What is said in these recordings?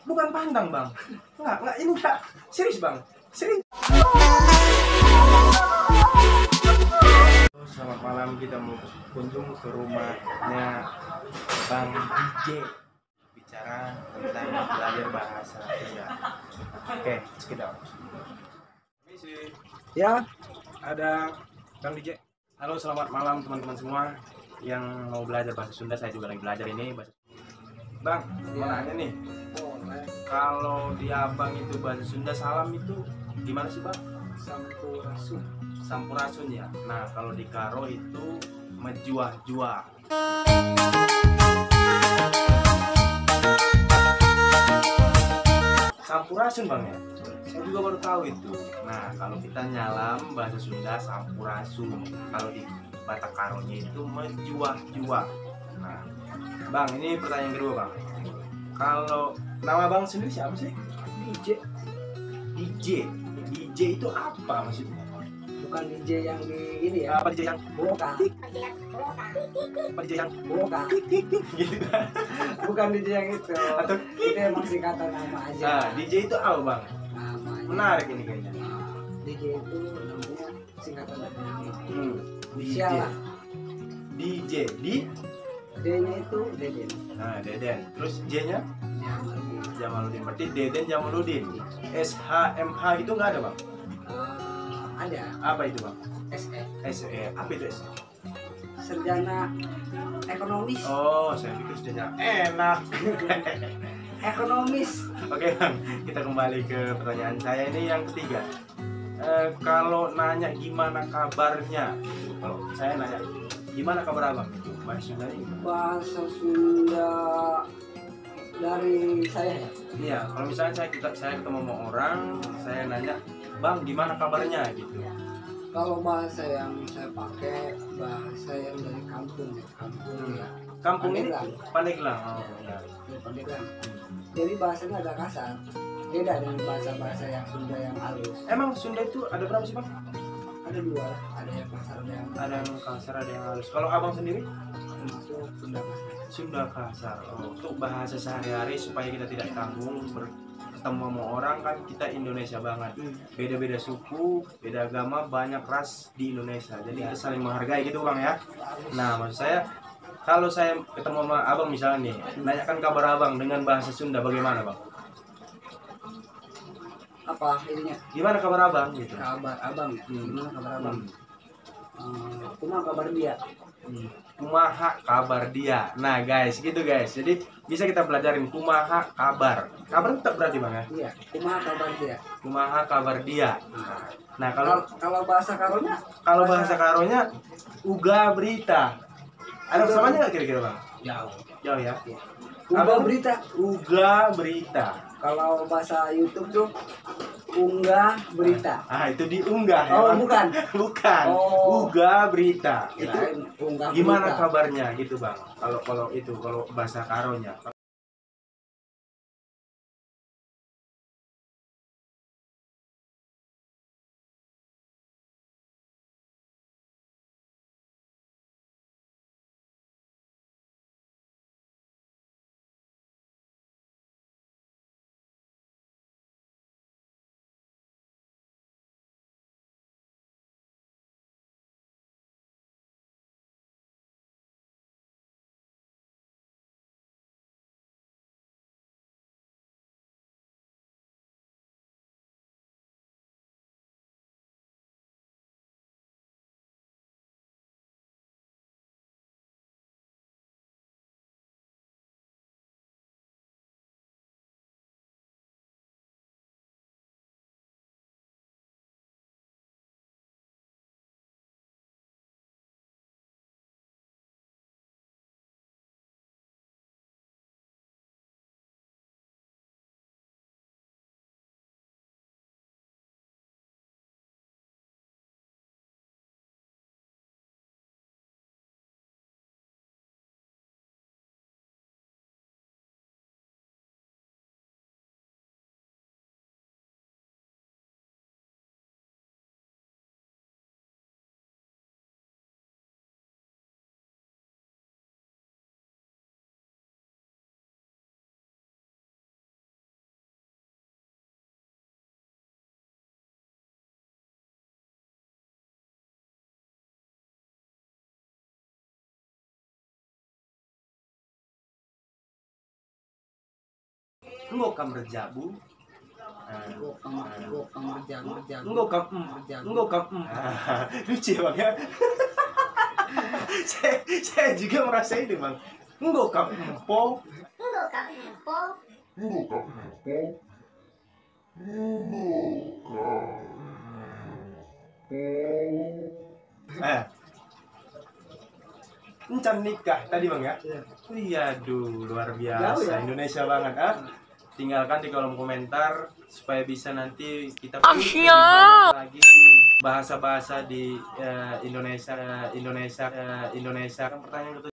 Bukan pandang bang. Nggak, ini nggak. Serius bang. Serius. Selamat malam, kita mau kunjung ke rumahnya Bang DJ. Bicara tentang belajar bahasa Sunda. Oke, sekitar. Misi. Ya, Ada Bang DJ. Halo, selamat malam teman-teman semua yang mau belajar bahasa Sunda. Saya juga lagi belajar ini bahasa. Bang, mau nanya nih. Kalau di Abang itu bahasa Sunda salam itu gimana sih bang? Sampurasun. Sampurasun ya. Nah kalau di Karo itu mejuah-juah. Sampurasun bang ya. Saya juga baru tahu itu. Nah kalau kita nyalam bahasa Sunda sampurasun. Kalau di Batak Karonya itu mejuah-juah. Nah bang, ini pertanyaan kedua bang. Kalau nama bang sendiri siapa sih? DJ. DJ itu apa maksudnya? Bukan DJ yang di ini ya. Apa DJ yang Bukan. apa DJ yang Bukan. gitu? Bukan DJ yang itu. Atau Itu emang singkatan nama aja. nah, DJ itu apa bang? Namanya. Menarik ini kayaknya. Nah, DJ itu namanya singkatan dari DJ. Sialah. DJ di D-nya itu Deden. nah Deden. Terus J-nya Jamaludin. Jamaludin. Berarti Deden Jamaludin. SHMH itu nggak ada bang? Ada. Apa itu bang? SE. SE. Apa itu SE? Sarjana ekonomis. Oh, saya pikir sudah enak. Ekonomis. Oke bang, kita kembali ke pertanyaan saya ini yang ketiga. Kalau nanya gimana kabarnya, kalau saya nanya gimana kabar abang, itu bahasa Sunda gimana? Bahasa Sunda dari saya ya. Iya, kalau misalnya saya ketemu sama orang, saya nanya, bang gimana kabarnya gitu. Kalau bahasa yang saya pakai bahasa yang dari kampung ya. Kampung ini Pandeglang. Pandeglang. Oh ya. Pandeglang. Jadi bahasanya agak kasar. Beda dengan bahasa-bahasa yang Sunda yang halus. Emang Sunda itu ada berapa sih bang? Ada dua, ada yang kasar dan Ada yang kasar, ada yang halus. Kalau abang sendiri? termasuk Sunda kasar. Sunda kasar. Oh, untuk bahasa sehari-hari supaya kita tidak tanggung ketemu sama orang, kan kita Indonesia banget. Beda-beda suku, beda agama, banyak ras di Indonesia. Jadi kita saling menghargai gitu bang ya. Nah maksud saya, kalau saya ketemu sama abang misalnya nih, nanyakan kabar abang dengan bahasa Sunda bagaimana bang? Apa ininya? Gimana kabar abang gitu? Kabar abang ya? Gimana kabar abang? Hmm. Cuma kabar dia. Kumaha kabar dia. Nah guys, gitu guys. Jadi bisa kita pelajarin kumaha kabar. Kabar tetap berarti bang ya? Iya, cuma kabar dia. Kumaha kabar dia. Nah Kalau bahasa Karonya? kalau bahasa Karonya uga berita. Ada samanya nggak kira-kira bang? Jauh. Jauh ya. Uga berita. Uga berita. Kalau bahasa YouTube tuh unggah berita. Ah itu diunggah ya Oh bang? bukan. Bukan. Oh. Uga berita. Itu Kirain unggah gimana berita. kabarnya gitu bang? Kalau bahasa Karonya. Engkau kam berjabu. Gokang berjago. Engkau kam engkau kam lucu ya bang ya. saya juga merasa ini bang. Engkau kam empo. Encan nikah tadi bang ya? Iya, aduh luar biasa, Jauh ya? Indonesia banget ah. Tinggalkan di kolom komentar supaya bisa nanti kita lagi bahasa-bahasa di Indonesia. Kan pertanyaan itu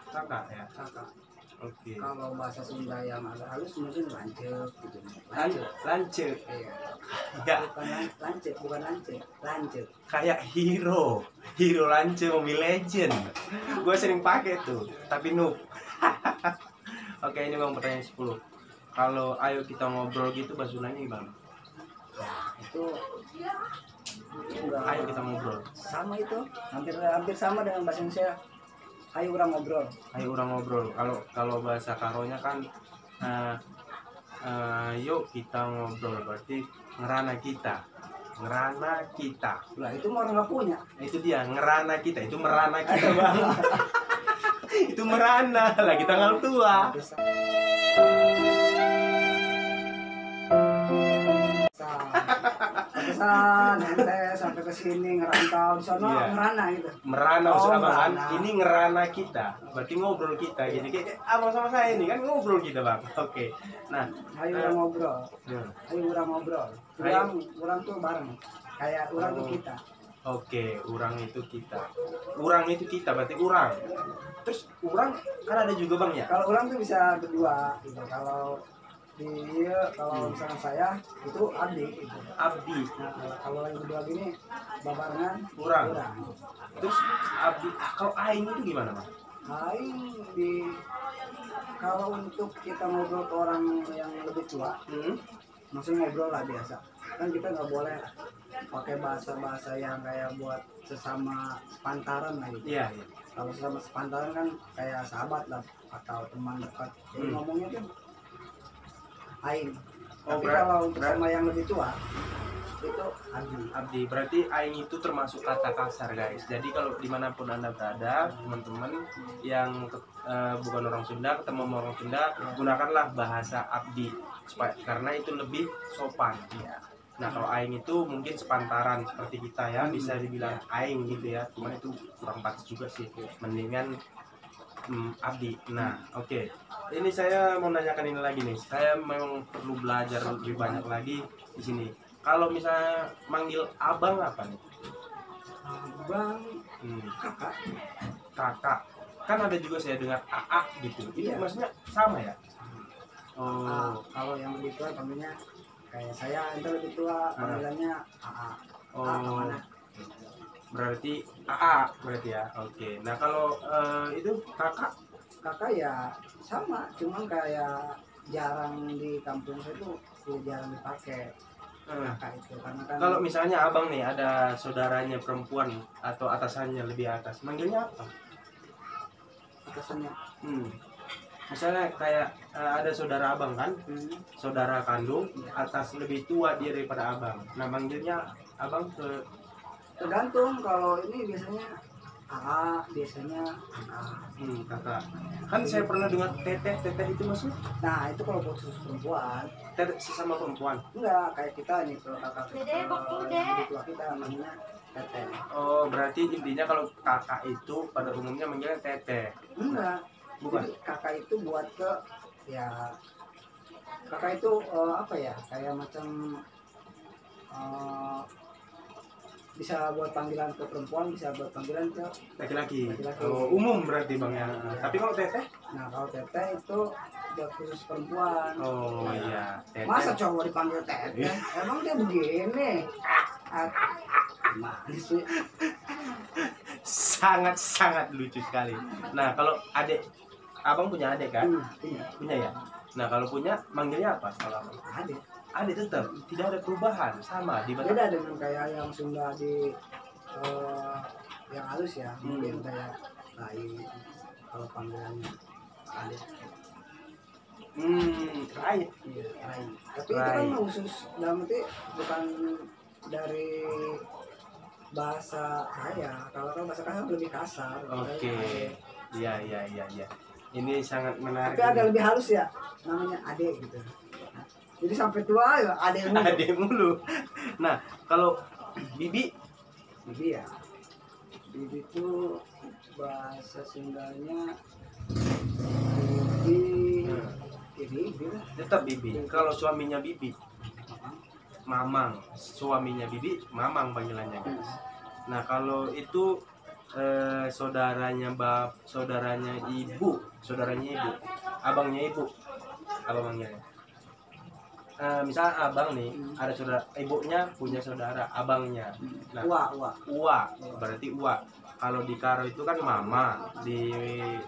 kakak ya. Kakak. Oke. Kalau bahasa Sunda yang agak halus mungkin lancet gitu. Lance. Iya. Ya, Bukan lancet. kayak hero Lance Mobile Legend. Gue sering pakai tuh, tapi noob. Oke, ini bang pertanyaan 10. Kalau ayo kita ngobrol gitu bahasa Sundanya gimana? Itu enggak Ayo kita ngobrol. sama itu, hampir sama dengan bahasa Indonesia. Ayo orang ngobrol. Ayo orang ngobrol. Kalau bahasa Karonya kan yuk kita ngobrol, berarti ngerana kita. Lah itu mah orang nggak punya. Nah, itu dia ngerana kita, itu merana kita bang. Itu merana lagi tanggal tua. Pantesan ente sampai ke sini ngerantau di sana Iya. ngerana gitu. Merana maksud abang kan, merana. ini ngerana kita, berarti ngobrol kita. Jadi kayak abang sama saya ini kan ngobrol kita bang. Oke. Nah, Ayo orang ngobrol. ya. Ayo orang ngobrol. Ayo. Orang tuh bareng. Kayak orang tuh kita. Oke, orang itu kita. Orang itu kita berarti orang. Terus orang kan ada juga bang ya. Kalau orang tuh bisa berdua gitu. Kalau misalnya saya itu adik gitu. Abdi, Nah, kalau lagi berdua gini babarengan orang. Terus abdi, kalau aing itu gimana bang? Aing kalau untuk kita ngobrol ke orang yang lebih tua, maksudnya ngobrol lah biasa. Kan kita nggak boleh pakai bahasa-bahasa yang kayak buat sesama sepantaran lah gitu. Iya. Kalau sesama sepantaran kan kayak sahabat lah atau teman dekat. Jadi ngomongnya tuh aing. Tapi kalau untuk sama yang lebih tua itu Abdi, berarti aing itu termasuk kata kasar guys. Jadi kalau dimanapun anda berada, teman-teman yang bukan orang Sunda ketemu sama orang Sunda, gunakanlah bahasa abdi karena itu lebih sopan. Ya. Nah kalau aing itu mungkin sepantaran seperti kita ya, bisa dibilang aing gitu ya. Cuma itu kurang pas juga sih. Mendingan abdi. Nah oke. Ini saya mau nanyakan ini lagi nih. Saya memang perlu belajar lebih banyak lagi di sini. Kalau misalnya manggil abang apa nih? abang, kakak. Kakak. kan ada juga saya dengar AA gitu. Itu Iya. maksudnya sama ya? Oh. Kalau yang lebih tua panggilnya kayak saya, itu lebih tua panggilannya AA. Oh. Kemana? Berarti AA berarti ya. Oke. Nah, kalau itu kakak. Kakak ya sama, cuman kayak jarang di kampung saya tuh jarang dipakai kakak itu, karena kan Kalau misalnya abang nih ada saudaranya perempuan atau atasannya lebih atas, manggilnya apa? atasannya Misalnya kayak ada saudara abang kan, saudara kandung, atas lebih tua dia daripada abang. Nah, manggilnya abang ke tergantung. Kalau ini biasanya AA, biasanya kakak. Kan saya pernah dengar teteh, teteh itu maksud nah itu kalau khusus perempuan. teteh sesama perempuan. Enggak, kayak kita nih, kalau kakak yang lebih tua kita namanya teteh. Oh, berarti intinya kalau kakak itu pada umumnya manggilnya teteh. Enggak, Bukan. jadi kakak itu buat ke ya, kakak itu apa ya, kayak macam bisa buat panggilan ke perempuan, bisa buat panggilan ke Laki-laki. Laki-laki. Oh, umum berarti bang ya. Tapi kalau teteh? nah kalau teteh itu buat khusus perempuan. Oh iya, teteh. Masa cowok dipanggil teteh? Emang dia begini? Gimana sih? Sangat lucu sekali. Nah, kalau adik, abang punya adik kan? Iya. Punya ya. Nah, kalau punya manggilnya apa? Kalau abang? Ada. Adik tetap tidak ada perubahan, sama di Batak. Beda dengan kayak yang Sunda di yang halus ya, mungkin kayak lain kalau panggilannya ada. Lain. Iya, lain. Tapi itu kan khusus, dalam arti bukan dari bahasa saya. Kalau bahasa kasar lebih kasar. Oke. Iya. Ini sangat menarik. Tapi agak lebih halus ya, namanya ade gitu. Jadi sampai tua ya ade mulu. Ade mulu. Nah, kalau bibi, Bibi ya. Bibi itu bahasa Sundanya bibi. Bibi lah. tetap bibi. Kalau suaminya bibi, mamang. Suaminya bibi, mamang panggilannya guys. Nah, kalau itu saudaranya ibu, abangnya ibu, abang manggilnya. Misalnya abang nih ada saudara, ibunya punya saudara abangnya. Nah, uwa berarti uwa. Kalau di Karo itu kan mama,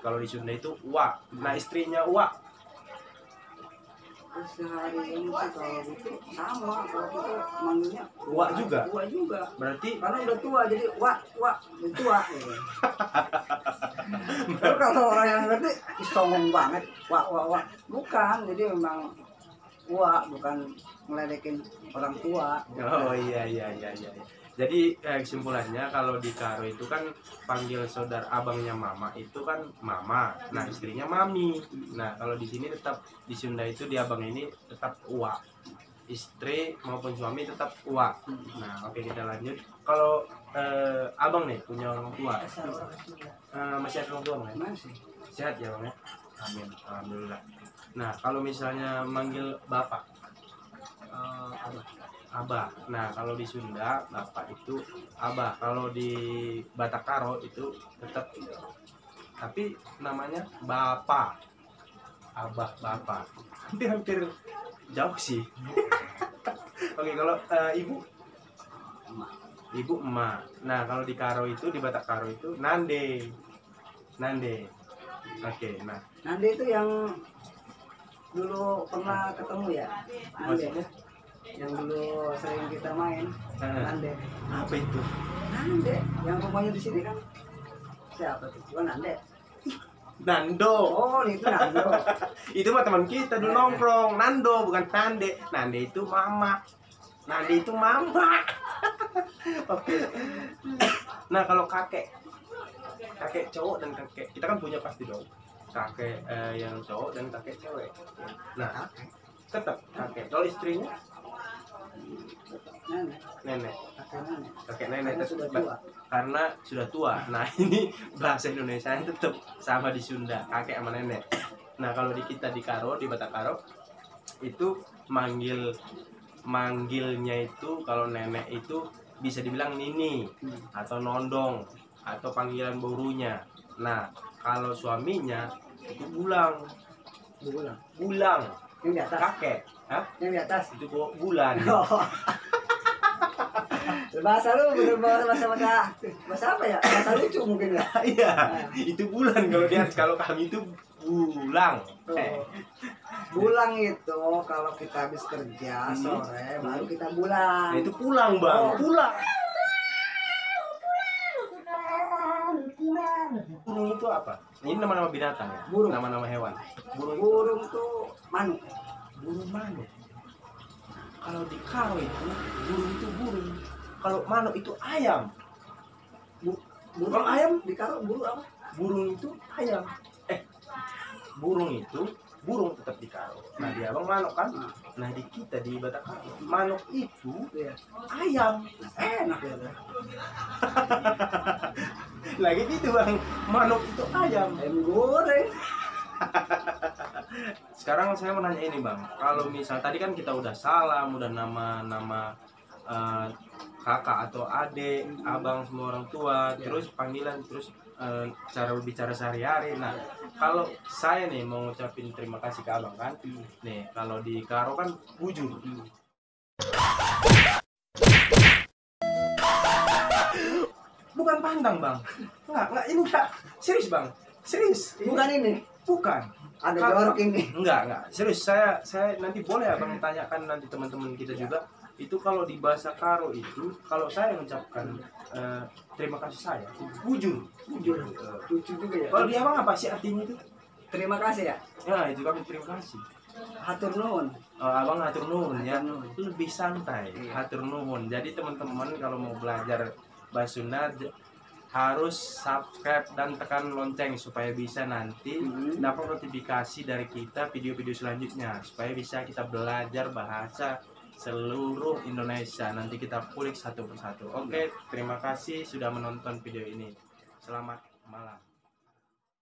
kalau di Sunda itu uwa. Nah, istrinya uwa. Sehari ini sih kalau gitu sama, kalau kita manggilnya Uwa juga. Uwa juga. Berarti Karena udah tua jadi udah tua. Tapi kalau orang yang ngerti sombong banget, wah. Bukan, jadi memang tua, bukan ngeledekin orang tua. oh iya. Jadi kesimpulannya kalau di Karo itu kan panggil saudara abangnya mama itu kan mama, nah istrinya mami. Nah, kalau di sini tetap di Sunda itu di abang ini tetap uwa, istri maupun suami tetap uwa. Nah, oke, kita lanjut. Kalau abang nih punya orang tua, masih ada orang tua bang ya? Masih. Sehat ya bang ya? Amin, alhamdulillah. Nah, kalau misalnya manggil bapak, abah. Nah, kalau di Sunda bapak itu abah. Kalau di Batak Karo itu tetap, tapi namanya bapak, abah, bapak. Hampir jauh sih. Oke, kalau ibu emak. Nah, kalau di Karo itu, di Batak Karo itu nande. Oke, nah Nande itu yang dulu pernah ketemu ya? maksudnya Yang dulu sering kita main. Nande. apa itu? Nande, yang rumahnya di sini kan. Siapa tuh? Bukan Nande. Nando. Oh, itu Nando. Itu mah teman kita dulu nongkrong. Nando bukan Nande. Nande itu mama. Oke. Nah, kalau kakek cowok dan kakek, kita kan punya pasti dong kakek yang cowok dan kakek cewek. Nah, tetap kakek. Kalau istrinya nenek. Kakek nenek Karena sudah tua. Karena sudah tua. Nah, ini bahasa Indonesia tetap sama di Sunda, kakek sama nenek. Nah, kalau di kita di Karo, di Batak Karo itu manggilnya itu kalau nenek itu bisa dibilang nini atau nondong atau panggilan burunya. Nah, Kalau suaminya itu bulang. Bulan. Bulang. Yang di atas. Kakek. Hah? Yang di atas. Itu kok bulan. Oh. Bahasa lu bener bahasa apa ya? Bahasa lucu mungkin ya. Iya. Itu bulan kalau dia, kalau kami itu bulang. Tuh. Bulang itu kalau kita habis kerja sore baru kita bulang. Nah, itu pulang, Bang. Oh. Pulang. Burung itu apa? Ini nama-nama binatang ya? Burung. Nama-nama hewan. Burung tuh manuk. Burung manuk. Kalau di Karo itu burung itu burung. Kalau manuk itu ayam. Burung Kalau ayam di Karo burung apa? burung itu ayam. Burung itu burung tetap di Karo. Nah, di Abang manuk kan? Nah, di kita di Batakaro manuk itu Iya. ayam. Enak ya. Lagi gitu, Bang. Manuk itu ayam. Ayam goreng. Sekarang saya mau nanya ini, Bang. Kalau misal tadi kan kita udah salam, udah nama-nama kakak atau adik, abang, semua orang tua, terus panggilan, terus cara berbicara sehari-hari. Nah, kalau saya nih mau ngucapin terima kasih ke abang kan, nih kalau di Karo kan bujur. Bukan pandang, Bang. Enggak, ini enggak. Serius, Bang. Serius. Bukan ini. Bukan. Ada Kalau- jorok ini. Enggak. Serius, saya nanti boleh Abang tanyakan nanti teman-teman kita juga. Itu kalau di bahasa Karo itu, kalau saya mengucapkan terima kasih saya, bujur. Jujur. Lucu juga ya. Kalau di Abang apa sih artinya itu? Terima kasih ya. Ya, itu kami terima kasih. Hatur nuhun. Abang hatur nuhun ya, Hatur nuhun. lebih santai, Iya. hatur nuhun. Jadi teman-teman kalau mau belajar bahasa Sunda harus subscribe dan tekan lonceng supaya bisa nanti dapat notifikasi dari kita video-video selanjutnya, supaya bisa kita belajar bahasa seluruh Indonesia. Nanti kita kulik satu persatu. Oke, terima kasih sudah menonton video ini. Selamat malam.